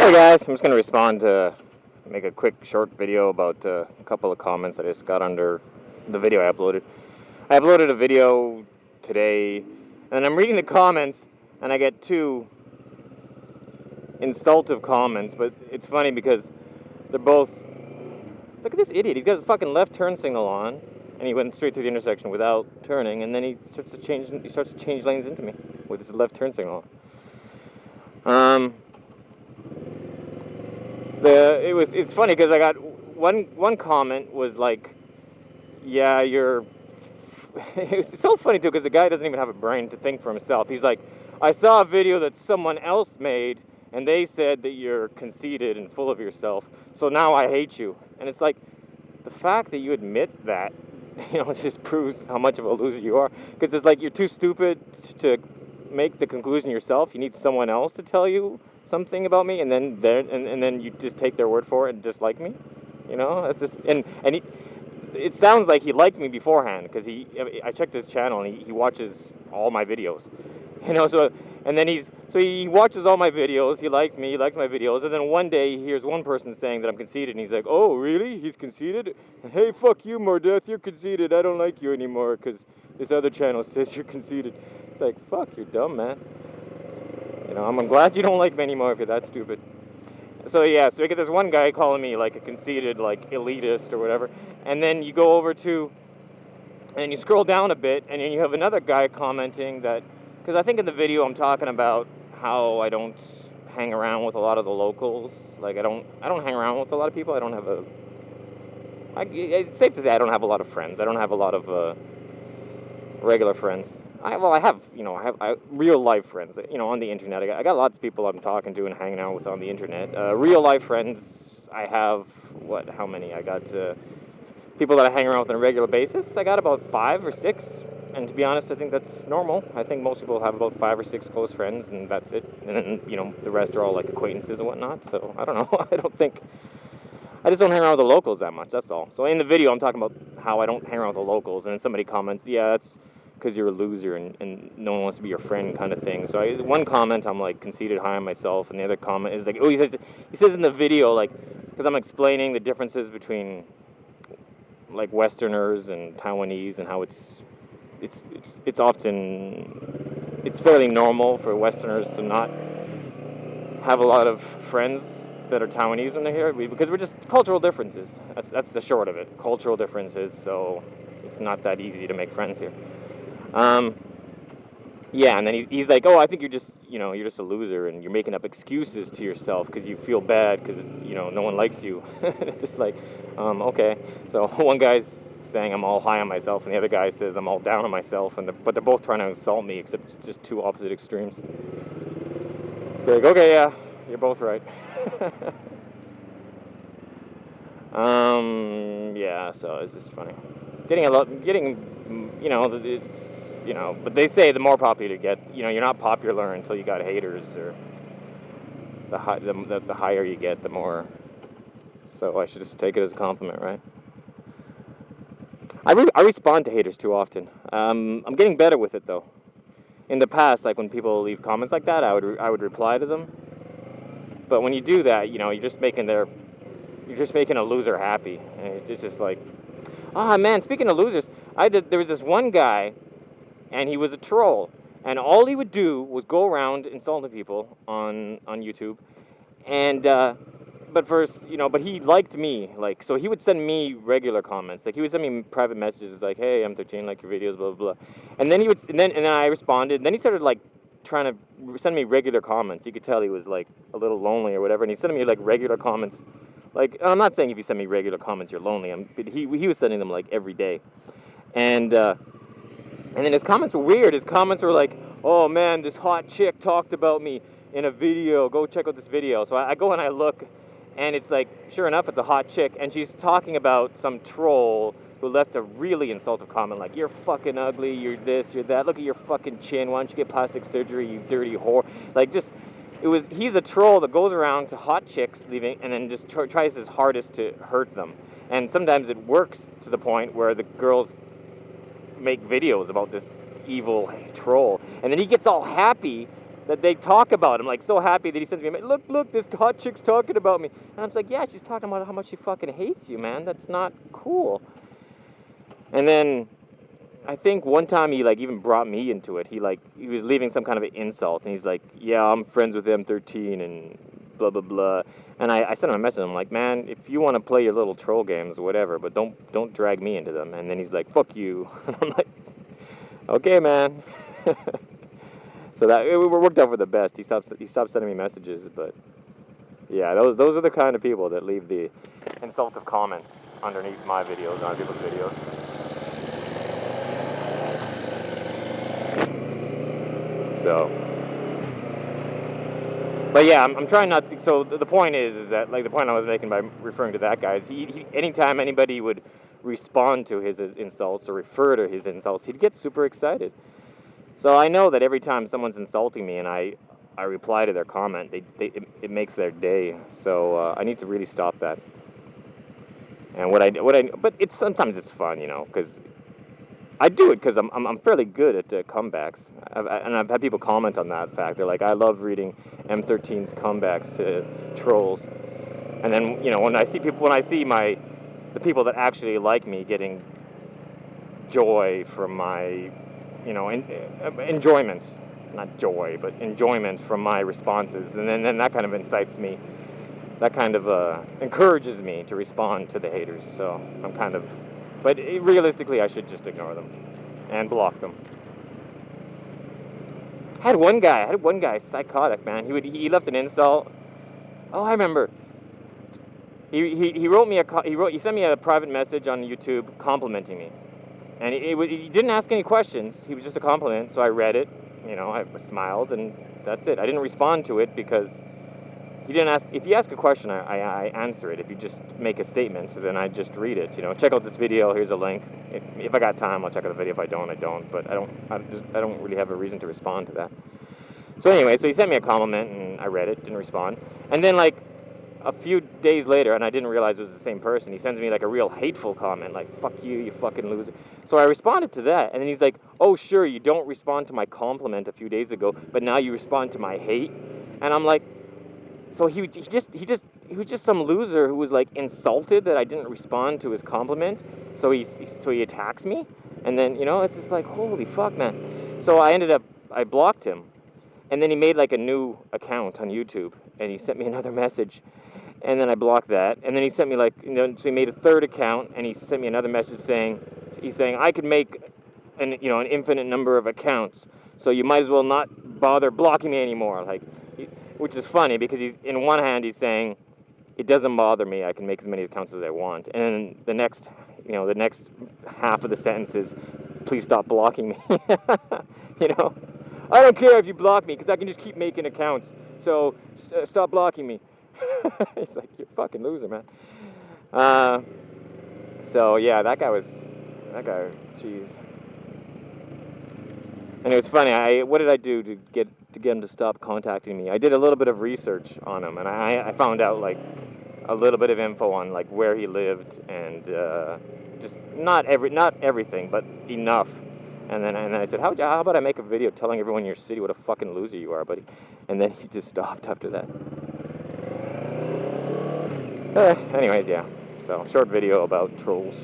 Hey guys, I'm just going to respond to make a quick short video about a couple of comments I just got under the video I uploaded. I uploaded a video today and I'm reading the comments and I get two insultive comments, but it's funny because they're both, look at this idiot, he's got his fucking left turn signal on and he went straight through the intersection without turning, and then he starts to change lanes into me with his left turn signal on. It's funny because I got one comment was like, yeah, you're it's so funny too because the guy doesn't even have a brain to think for himself. He's like, I saw a video that someone else made and they said that you're conceited and full of yourself, so now I hate you. And it's like, the fact that you admit that, it just proves how much of a loser you are, because it's like you're too stupid to make the conclusion yourself. You need someone else to tell you something about me, and then you just take their word for it and dislike me. It's just it sounds like he liked me beforehand because I checked his channel and he watches all my videos. So and then he watches all my videos. He likes me. He likes my videos. And then one day he hears one person saying that I'm conceited, and he's like, "Oh, really? He's conceited? Hey, fuck you, Mordeth. You're conceited. I don't like you anymore because this other channel says you're conceited." It's like, fuck, you're dumb, man. I'm glad you don't like me anymore if you're that stupid. So yeah, so we get this one guy calling me like a conceited, like elitist or whatever, and then you go over to, and you scroll down a bit, and then you have another guy commenting that, because I think in the video I'm talking about how I don't hang around with a lot of the locals. Like I don't hang around with a lot of people. I don't have it's safe to say I don't have a lot of friends. I don't have a lot of regular friends. I have real life friends, on the internet. I got lots of people I'm talking to and hanging out with on the internet. Real life friends, I have, how many? I got people that I hang around with on a regular basis. I got about 5 or 6, and to be honest, I think that's normal. I think most people have about 5 or 6 close friends, and that's it. And then, the rest are all like acquaintances and whatnot, so I don't know. I just don't hang around with the locals that much, that's all. So in the video, I'm talking about how I don't hang around with the locals, and then somebody comments, yeah, that's because you're a loser and no one wants to be your friend kind of thing. So one comment, I'm like conceited high on myself, and the other comment is like, oh, he says in the video, like, because I'm explaining the differences between like Westerners and Taiwanese and how it's fairly normal for Westerners to not have a lot of friends that are Taiwanese when they're here, because we're just cultural differences. That's the short of it. Cultural differences, so it's not that easy to make friends here. Yeah, and then he's like, oh, I think you're just a loser and you're making up excuses to yourself because you feel bad because no one likes you. It's just like, okay. So one guy's saying I'm all high on myself, and the other guy says I'm all down on myself, but they're both trying to insult me, except it's just two opposite extremes. So like, okay, yeah, you're both right. Yeah, so it's just funny. But they say the more popular you get, you're not popular until you got haters, or the higher you get, the more. So I should just take it as a compliment, right? I respond to haters too often. I'm getting better with it though. In the past, like when people leave comments like that, I would reply to them. But when you do that, you're just making a loser happy. And it's just like, man, speaking of losers, there was this one guy, and he was a troll, and all he would do was go around insulting people on YouTube, and but he liked me, like, so he would send me regular comments, like he would send me private messages like, hey, I'm 13, like your videos, blah blah blah, and then and then I responded, and then he started like trying to send me regular comments. You could tell he was like a little lonely or whatever, and he sent me like regular comments. Like, I'm not saying if you send me regular comments you're lonely, but he was sending them like every day, and then his comments were weird. His comments were like, oh man, this hot chick talked about me in a video. Go check out this video. So I go and I look, and it's like, sure enough, it's a hot chick. And she's talking about some troll who left a really insultive comment like, you're fucking ugly, you're this, you're that. Look at your fucking chin. Why don't you get plastic surgery, you dirty whore? Like, he's a troll that goes around to hot chicks leaving and then just tries his hardest to hurt them. And sometimes it works to the point where the girls make videos about this evil troll, and then he gets all happy that they talk about him, like so happy that he sends me, look, this hot chick's talking about me. And I'm like, yeah, she's talking about how much she fucking hates you, man. That's not cool. And then I think one time he like even brought me into it. He was leaving some kind of an insult, and he's like, yeah, I'm friends with M13 and blah blah blah. And I sent him a message. I'm like, man, if you want to play your little troll games, whatever, but don't drag me into them. And then he's like, fuck you. And I'm like, okay, man. So that it worked out for the best. He stopped sending me messages, but yeah, those are the kind of people that leave the insultive comments underneath my videos, on people's videos. So, but yeah, I'm trying not to. So the point is that like the point I was making by referring to that guy is he anytime anybody would respond to his insults or refer to his insults, he'd get super excited. So I know that every time someone's insulting me and I reply to their comment, it makes their day. So I need to really stop that. And but sometimes it's fun, because I do it because I'm fairly good at comebacks. I've had people comment on that fact. They're like, I love reading M13's comebacks to trolls. And then when I see the people that actually like me getting joy from my enjoyment, not joy, but enjoyment from my responses, and then that kind of incites me, that kind of encourages me to respond to the haters. So but realistically, I should just ignore them and block them. I had one guy, psychotic, man. He left an insult. Oh, I remember. He wrote me he sent me a private message on YouTube complimenting me. And he didn't ask any questions. He was just a compliment. So I read it, I smiled, and that's it. I didn't respond to it because he didn't ask. If you ask a question, I answer it. If you just make a statement, then I just read it. Check out this video. Here's a link. If I got time, I'll check out the video. If I don't, I don't. But I don't really have a reason to respond to that. So anyway, so he sent me a compliment, and I read it, didn't respond. And then like a few days later, and I didn't realize it was the same person, he sends me like a real hateful comment, like, fuck you, you fucking loser. So I responded to that, and then he's like, oh, sure, you don't respond to my compliment a few days ago, but now you respond to my hate? And I'm like, so he was just some loser who was like insulted that I didn't respond to his compliment, so he attacks me? And then, it's just like, holy fuck, man. So I blocked him, and then he made like a new account on YouTube, and he sent me another message. And then I blocked that. And then he sent me so he made a third account, and he sent me another message saying, I could make an infinite number of accounts, so you might as well not bother blocking me anymore. Which is funny because in one hand he's saying, it doesn't bother me, I can make as many accounts as I want. And then the next half of the sentence is, please stop blocking me. I don't care if you block me because I can just keep making accounts. So stop blocking me. It's like, you're a fucking loser, man. So yeah, that guy, jeez. And it was funny. What did I do to get him to stop contacting me? I did a little bit of research on him, and I found out like a little bit of info on like where he lived, and just not everything, but enough. And then I said, how about I make a video telling everyone in your city what a fucking loser you are, buddy? And then he just stopped after that. Anyways, yeah. So, short video about trolls.